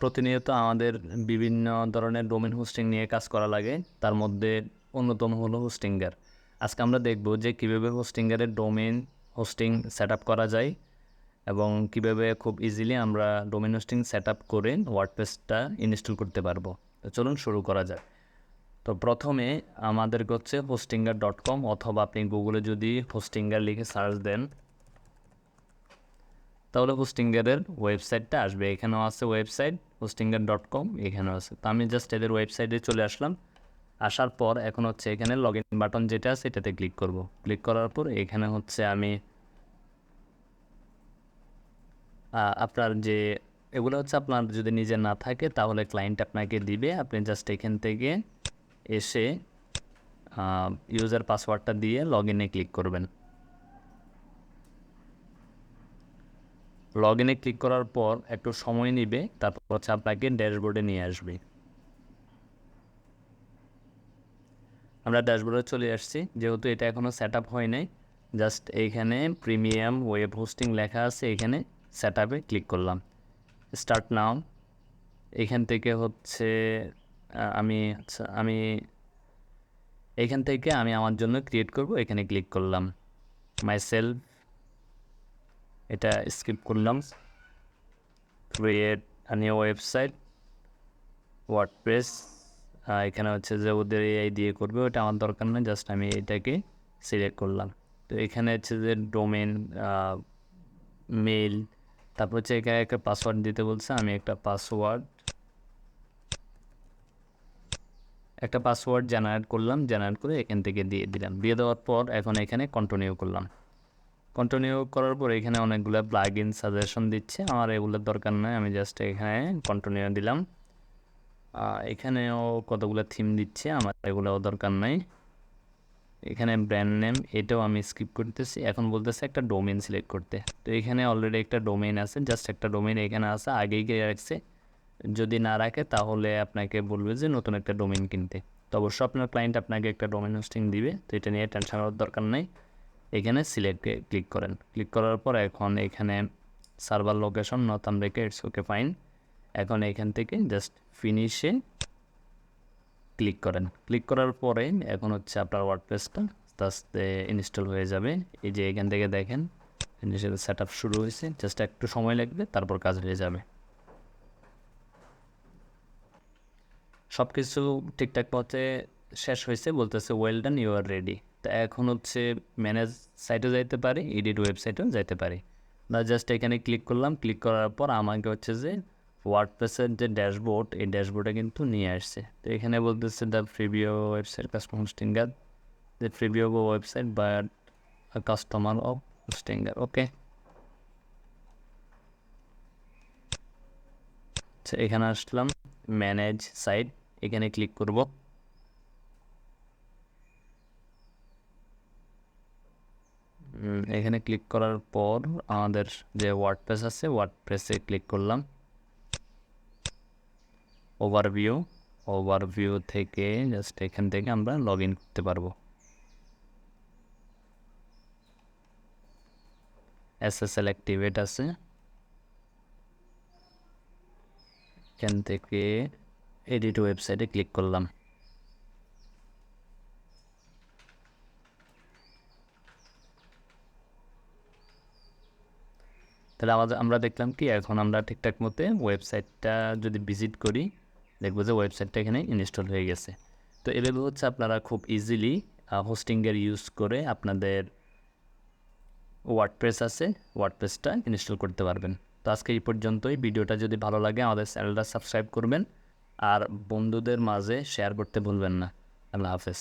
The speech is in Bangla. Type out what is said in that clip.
প্রতিনিয়ত আমাদের বিভিন্ন ধরনের ডোমেন হোস্টিং নিয়ে কাজ করা লাগে, তার মধ্যে অন্যতম হলো হোস্টিঙ্গার। আজকে আমরা দেখব যে কীভাবে হোস্টিঙ্গারের ডোমেন হোস্টিং সেট আপ করা যায় এবং কীভাবে খুব ইজিলি আমরা ডোমেন হোস্টিং সেট আপ করে ওয়ার্ডপ্রেসটা ইনস্টল করতে পারবো। তো চলুন শুরু করা যাক। তো প্রথমে আমাদেরকে হচ্ছে হোস্টিঙ্গার.com অথবা আপনি গুগলে যদি হোস্টিঙ্গার লিখে সার্চ দেন তাহলে হোস্টিঙ্গারের ওয়েবসাইটটা আসবে। এখানেও আছে ওয়েবসাইট হোস্টিঙ্গার.com, এখানেও আছে। তো আমি জাস্ট এদের ওয়েবসাইটে চলে আসলাম। আসার পর এখন হচ্ছে এখানে লগ ইন বাটন যেটা আছে এটাতে ক্লিক করব। ক্লিক করার পর এখানে হচ্ছে আমি আপনার যে এগুলো হচ্ছে আপনার যদি নিজে না থাকে তাহলে ক্লায়েন্ট আপনাকে দিবে। আপনি জাস্ট এখান থেকে এসে ইউজার পাসওয়ার্ডটা দিয়ে লগ ইনে ক্লিক করবেন। লগ ইনে ক্লিক করার পর একটু সময় নেবে, তারপর হচ্ছে আপনাকে ড্যাশবোর্ডে নিয়ে আসবে। আমরা ড্যাশবোর্ডে চলে আসছি। যেহেতু এটা এখনও সেট আপ হয় নাই, জাস্ট এইখানে প্রিমিয়াম ওয়েব হোস্টিং লেখা আছে, এখানে সেট আপে ক্লিক করলাম। Start now. এখান থেকে হচ্ছে আমি এইখান থেকে আমি আমার জন্য ক্রিয়েট করব, এখানে ক্লিক করলাম। মাই সেলফ এটা স্কিপ করলাম। Create a new website WordPress, এখানে হচ্ছে যে ওদের এআই দিয়ে করবে, ওটা আমার দরকার নেই, জাস্ট আমি এটাকে সিলেক্ট করলাম। তো এখানে হচ্ছে যে ডোমেন, মেল, তারপর হচ্ছে এখানে একটা পাসওয়ার্ড দিতে বলছে। আমি একটা পাসওয়ার্ড জেনারেট করলাম। জেনারেট করে এখান থেকে দিয়ে দিলাম। দিয়ে দেওয়ার পর এখন এখানে কন্টিনিউ করলাম। কন্টিনিউ করার পর এখানে অনেকগুলো প্লাগইন সাজেশন দিচ্ছে, আমার এগুলোর দরকার নয়, আমি জাস্ট এখানে কন্টিনিউ দিলাম। এখানেও কতগুলো থিম দিচ্ছে, আমার এগুলোও দরকার নাই। এখানে ব্র্যান্ড নেম, এটাও আমি স্কিপ করতেছি। এখন বলতেছে একটা ডোমেন সিলেক্ট করতে। তো এখানে অলরেডি একটা ডোমেন আছে, জাস্ট একটা ডোমেন এখানে আছে, আগেই গিয়ে রাখছে। যদি না রাখে তাহলে আপনাকে বলবে যে নতুন একটা ডোমেন কিনতে। তো অবশ্যই আপনার ক্লায়েন্ট আপনাকে একটা ডোমেন হোস্টিং দিবে, তো এটা নিয়ে টেনশন করার দরকার নেই। এখানে সিলেক্টে ক্লিক করেন। ক্লিক করার পর এখন এখানে server location north America, it's okay fine. এখন এখান থেকে জাস্ট ফিনিশে ক্লিক করেন। ক্লিক করার পরে এখন হচ্ছে আপনার ওয়ার্ডপ্রেসটা আস্তে আস্তে ইনস্টল হয়ে যাবে। এই যে এখান থেকে দেখেন ইনিশিয়াল সেট আপ শুরু হয়েছে, জাস্ট একটু সময় লাগবে, তারপর কাজ হয়ে যাবে। সব কিছু ঠিকঠাক পথে শেষ হয়েছে, বলতেছে well done, you are ready. তো এখন হচ্ছে ম্যানেজ সাইটে যাইতে পারি, এডিট ওয়েবসাইটেও যাইতে পারি। বা জাস্ট এখানে ক্লিক করলাম। ক্লিক করার পর আমাকে হচ্ছে যে ওয়ার্ডপ্রেসের যে ড্যাশবোর্ড, এই ড্যাশবোর্ডে কিন্তু নিয়ে আসছে। তো এখানে বলতেছে the preview website customer Hostinger, the preview website but customer of Hostinger. Okay, আচ্ছা এখানে আসলাম, ম্যানেজ সাইট, এখানে ক্লিক করব। এখানে ক্লিক করার পর আমাদের যে ওয়ার্ডপ্রেস আছে, ওয়ার্ডপ্রেসে ক্লিক করলাম। ওভারভিউ থেকে জাস্ট এখান থেকে আমরা লগ ইন করতে পারবো। এসএসএল অ্যাক্টিভেট আছে, এখান থেকে এডিট ওয়েবসাইটে ক্লিক করলাম। তাহলে আমরা দেখলাম কি এখন আমরা ঠিকঠাক মতো ওয়েবসাইটটা যদি ভিজিট করি দেখবো যে ওয়েবসাইটটা এখানে ইনস্টল হয়ে গেছে। তো এভাবে হচ্ছে আপনারা খুব ইজিলি হোস্টিংয়ের ইউজ করে আপনাদের ওয়ার্ডপ্রেসটা ইনস্টল করতে পারবেন। তো আজকে এই পর্যন্তই। ভিডিওটা যদি ভালো লাগে আমাদের চ্যানেলটা সাবস্ক্রাইব করবেন আর বন্ধুদের মাঝে শেয়ার করতে ভুলবেন না। আল্লাহ হাফেজ।